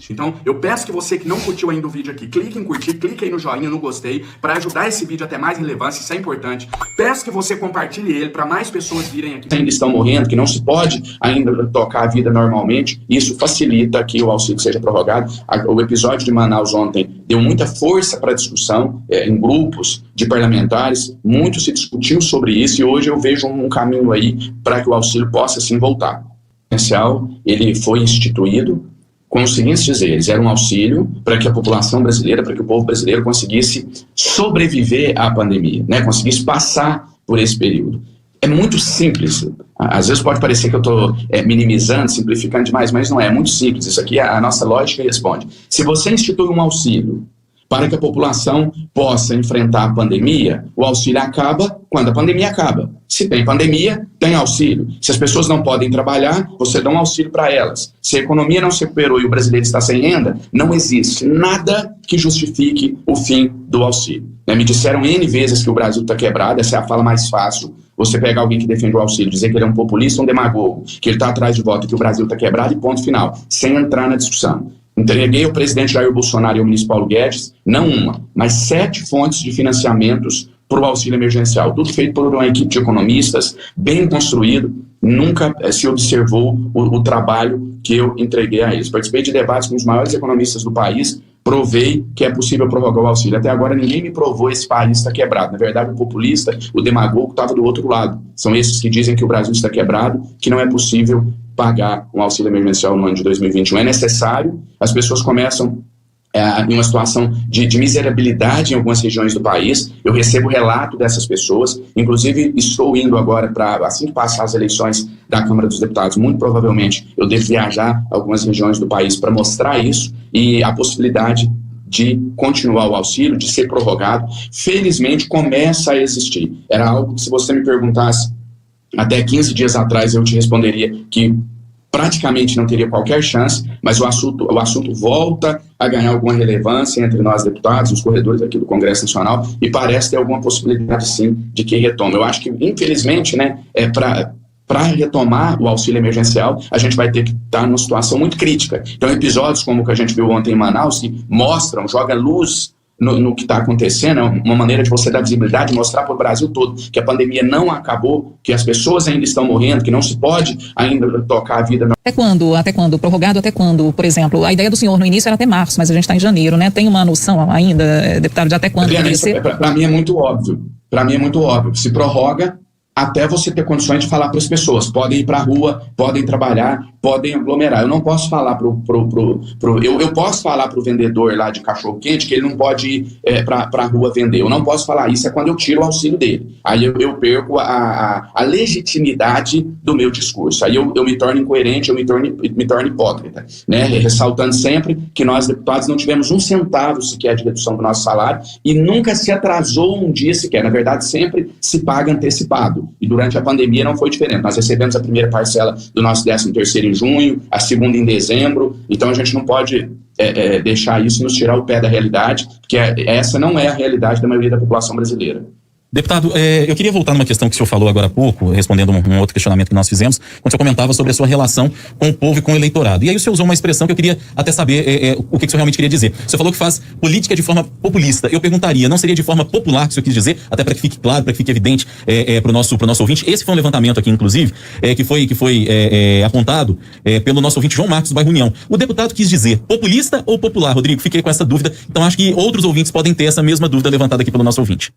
Então, eu peço que você que não curtiu ainda o vídeo aqui, clique em curtir, clique aí no joinha, no gostei, para ajudar esse vídeo a ter mais relevância, isso é importante. Peço que você compartilhe ele para mais pessoas virem aqui. Ainda estão morrendo, que não se pode ainda tocar a vida normalmente, isso facilita que o auxílio seja prorrogado. O episódio de Manaus ontem deu muita força para a discussão em grupos de parlamentares, muito se discutiu sobre isso e hoje eu vejo um caminho aí para que o auxílio possa sim voltar. O essencial, ele foi instituído com os seguintes dizeres: era um auxílio para que a população brasileira, para que o povo brasileiro conseguisse sobreviver à pandemia, né? Conseguisse passar por esse período. É muito simples, às vezes pode parecer que eu estou minimizando, simplificando demais, mas não é, muito simples. Isso aqui, a nossa lógica responde. Se você institui um auxílio para que a população possa enfrentar a pandemia, o auxílio acaba quando a pandemia acaba. Se tem pandemia, tem auxílio. Se as pessoas não podem trabalhar, você dá um auxílio para elas. Se a economia não se recuperou e o brasileiro está sem renda, não existe nada que justifique o fim do auxílio. Me disseram N vezes que o Brasil está quebrado, essa é a fala mais fácil. Você pegar alguém que defende o auxílio, dizer que ele é um populista, um demagogo, que ele está atrás de voto, que o Brasil está quebrado e ponto final, sem entrar na discussão. Entreguei ao presidente Jair Bolsonaro e ao ministro Paulo Guedes, não uma, mas 7 fontes de financiamentos para o auxílio emergencial. Tudo feito por uma equipe de economistas, bem construído, nunca se observou o trabalho que eu entreguei a eles. Participei de debates com os maiores economistas do país, provei que é possível prorrogar o auxílio. Até agora ninguém me provou esse país está quebrado. Na verdade, o populista, o demagogo, estava do outro lado. São esses que dizem que o Brasil está quebrado, que não é possível pagar um auxílio emergencial no ano de 2021. É necessário, as pessoas começam em uma situação de miserabilidade em algumas regiões do país. Eu recebo relato dessas pessoas, inclusive estou indo agora para, assim que passar as eleições da Câmara dos Deputados, muito provavelmente eu devo viajar a algumas regiões do país para mostrar isso e a possibilidade de continuar o auxílio, de ser prorrogado, felizmente começa a existir. Era algo que, se você me perguntasse até 15 dias atrás, eu te responderia que praticamente não teria qualquer chance, mas o assunto volta a ganhar alguma relevância entre nós deputados, os corredores aqui do Congresso Nacional, e parece ter alguma possibilidade sim de que retome. Eu acho que, infelizmente, né, para retomar o auxílio emergencial, a gente vai ter que estar numa situação muito crítica. Então, episódios como o que a gente viu ontem em Manaus, que mostram, joga luz no que está acontecendo, é uma maneira de você dar visibilidade, mostrar para o Brasil todo que a pandemia não acabou, que as pessoas ainda estão morrendo, que não se pode ainda tocar a vida. Até quando? Prorrogado até quando? Por exemplo, a ideia do senhor no início era até março, mas a gente está em janeiro, né? Tem uma noção ainda, deputado, de até quando deveria ser? Para mim é muito óbvio. Se prorroga até você ter condições de falar para as pessoas, podem ir para a rua, podem trabalhar, podem aglomerar. Eu não posso falar eu posso falar para o vendedor lá de cachorro-quente que ele não pode ir para a rua vender. Eu não posso falar isso, é quando eu tiro o auxílio dele. Aí eu perco a legitimidade do meu discurso. Aí eu me torno incoerente, eu me torno hipócrita, né? Ressaltando sempre que nós, deputados, não tivemos um centavo sequer de redução do nosso salário e nunca se atrasou um dia sequer. Na verdade, sempre se paga antecipado. E durante a pandemia não foi diferente. Nós recebemos a primeira parcela do nosso 13º em junho, a segunda em dezembro, então a gente não pode deixar isso nos tirar o pé da realidade, porque essa não é a realidade da maioria da população brasileira. Deputado, eu queria voltar numa questão que o senhor falou agora há pouco, respondendo um outro questionamento que nós fizemos, quando o senhor comentava sobre a sua relação com o povo e com o eleitorado. E aí o senhor usou uma expressão que eu queria até saber o que o senhor realmente queria dizer. O senhor falou que faz política de forma populista. Eu perguntaria, não seria de forma popular que o senhor quis dizer, até para que fique claro, para que fique evidente para o nosso ouvinte? Esse foi um levantamento aqui, inclusive, que foi apontado pelo nosso ouvinte João Marcos do bairro União. O deputado quis dizer populista ou popular, Rodrigo? Fiquei com essa dúvida, então acho que outros ouvintes podem ter essa mesma dúvida levantada aqui pelo nosso ouvinte.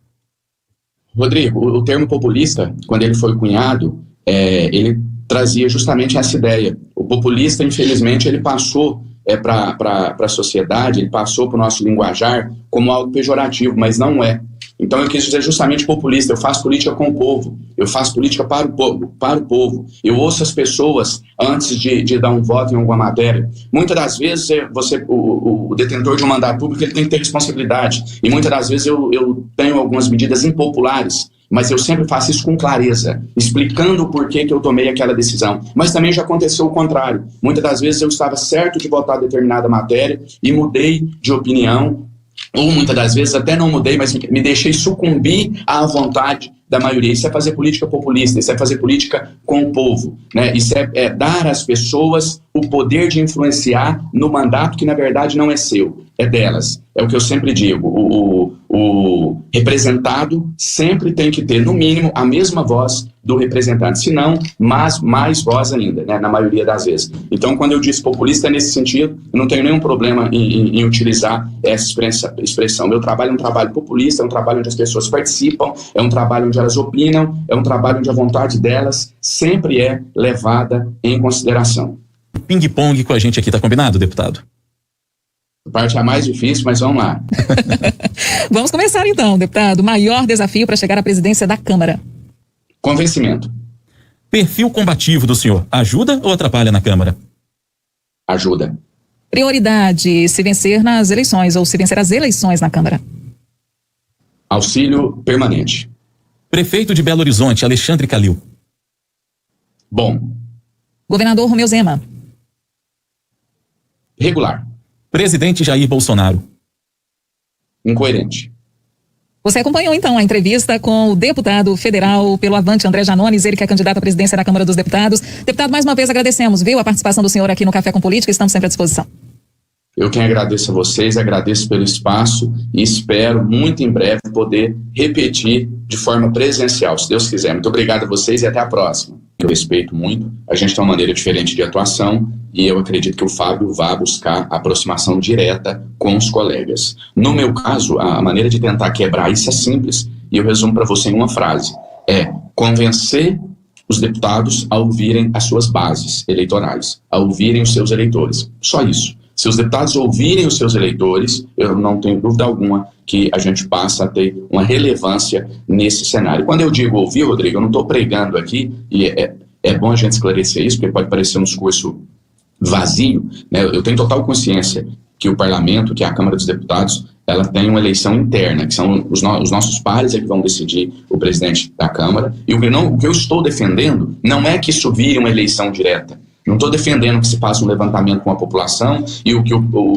Rodrigo, o termo populista, quando ele foi cunhado, ele trazia justamente essa ideia. O populista, infelizmente, ele passou para a sociedade, ele passou para o nosso linguajar como algo pejorativo, mas não é. Então eu quis dizer justamente populista. Eu faço política com o povo, eu faço política para o povo. Eu ouço as pessoas antes de dar um voto em alguma matéria. Muitas das vezes o detentor de um mandato público ele tem que ter responsabilidade, e muitas das vezes eu tenho algumas medidas impopulares, mas eu sempre faço isso com clareza, explicando o porquê que eu tomei aquela decisão. Mas também já aconteceu o contrário. Muitas das vezes eu estava certo de votar determinada matéria e mudei de opinião, ou muitas das vezes até não mudei, mas me deixei sucumbir à vontade da maioria. Isso é fazer política populista, isso é fazer política com o povo, né? Isso é dar às pessoas o poder de influenciar no mandato que, na verdade, não é seu, é delas. É o que eu sempre digo, o representado sempre tem que ter, no mínimo, a mesma voz do representante, se não, mas mais voz ainda, né, na maioria das vezes. Então, quando eu disse populista, é nesse sentido, eu não tenho nenhum problema em utilizar essa expressão. Meu trabalho é um trabalho populista, é um trabalho onde as pessoas participam, é um trabalho onde elas opinam, é um trabalho onde a vontade delas sempre é levada em consideração. Ping-pong com a gente aqui, tá combinado, deputado? A parte é a mais difícil, mas vamos lá. Vamos começar então, deputado. Maior desafio para chegar à presidência da Câmara? Convencimento. Perfil combativo do senhor, ajuda ou atrapalha na Câmara? Ajuda. Prioridade, se vencer nas eleições ou se vencer as eleições na Câmara? Auxílio permanente. Prefeito de Belo Horizonte, Alexandre Calil. Bom. Governador Romeu Zema. Regular. Presidente Jair Bolsonaro. Incoerente. Você acompanhou então a entrevista com o deputado federal pelo Avante, André Janones, ele que é candidato à presidência da Câmara dos Deputados. Deputado, mais uma vez agradecemos, viu, a participação do senhor aqui no Café com Política, estamos sempre à disposição. Eu quem agradeço a vocês, agradeço pelo espaço e espero muito em breve poder repetir de forma presencial, se Deus quiser. Muito obrigado a vocês e até a próxima. Eu respeito muito, a gente tem uma maneira diferente de atuação e eu acredito que o Fábio vá buscar aproximação direta com os colegas. No meu caso, a maneira de tentar quebrar isso é simples e eu resumo para você em uma frase. É convencer os deputados a ouvirem as suas bases eleitorais, a ouvirem os seus eleitores. Só isso. Se os deputados ouvirem os seus eleitores, eu não tenho dúvida alguma que a gente passa a ter uma relevância nesse cenário. Quando eu digo ouvir, Rodrigo, eu não estou pregando aqui, e é bom a gente esclarecer isso, porque pode parecer um discurso vazio, né? Eu tenho total consciência que o parlamento, que a Câmara dos Deputados, ela tem uma eleição interna, que são os nossos pares é que vão decidir o presidente da Câmara, e o que eu estou defendendo não é que isso vire uma eleição direta. Não estou defendendo que se faça um levantamento com a população e o que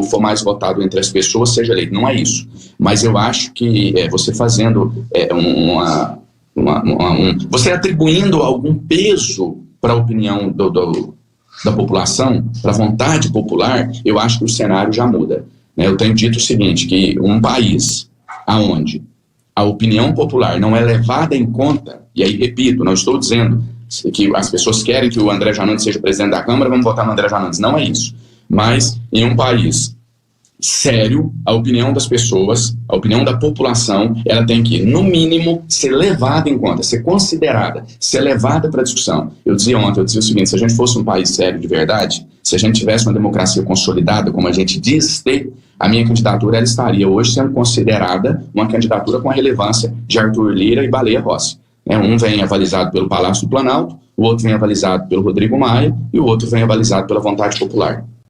for mais votado entre as pessoas seja eleito. Não é isso. Mas eu acho que você fazendo você atribuindo algum peso para a opinião da população, para a vontade popular, eu acho que o cenário já muda. Eu tenho dito o seguinte, que um país onde a opinião popular não é levada em conta, e aí repito, não estou dizendo que as pessoas querem que o André Janones seja presidente da Câmara, vamos votar no André Janones. Não é isso. Mas, em um país sério, a opinião das pessoas, a opinião da população, ela tem que, no mínimo, ser levada em conta, ser considerada, ser levada para discussão. Eu dizia ontem, o seguinte, se a gente fosse um país sério de verdade, se a gente tivesse uma democracia consolidada, como a gente diz ter, a minha candidatura ela estaria hoje sendo considerada uma candidatura com a relevância de Arthur Lira e Baleia Rossi. Um vem avalizado pelo Palácio do Planalto, o outro vem avalizado pelo Rodrigo Maia e o outro vem avalizado pela vontade popular.